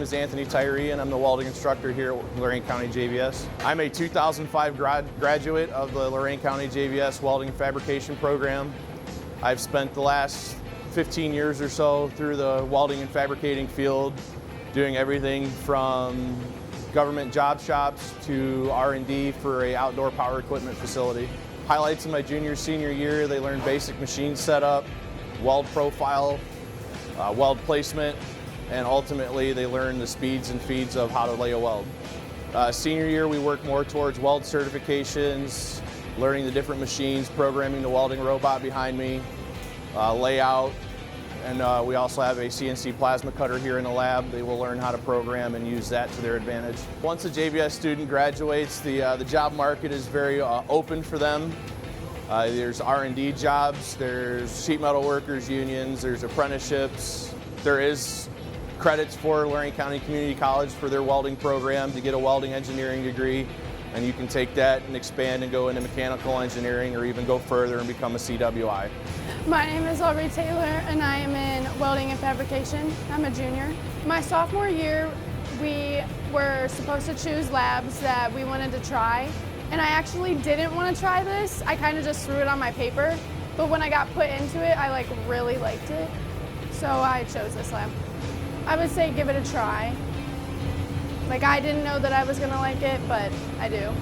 is Anthony Tyree, and I'm the welding instructor here at Lorain County JVS. I'm a 2005 graduate of the Lorain County JVS Welding Fabrication program. I've spent the last 15 years or so through the welding and fabricating field, doing everything from government job shops to R&D for an outdoor power equipment facility. Highlights in my senior year, they learned basic machine setup, weld profile, weld placement, and ultimately they learn the speeds and feeds of how to lay a weld. Senior year, we work more towards weld certifications, learning the different machines, programming the welding robot behind me, layout, and we also have a CNC plasma cutter here in the lab. They will learn how to program and use that to their advantage. Once a JVS student graduates, the job market is very open for them. There's R&D jobs, there's sheet metal workers unions, there's apprenticeships. There is credits for Lorain County Community College for their welding program to get a welding engineering degree, and you can take that and expand and go into mechanical engineering or even go further and become a CWI. My name is Aubrey Taylor and I am in Welding and Fabrication. I'm a junior. My sophomore year, we were supposed to choose labs that we wanted to try, and I actually didn't want to try this. I kind of just threw it on my paper, but when I got put into it, I really liked it. So I chose this lab. I would say give it a try. I didn't know that I was gonna like it, but I do.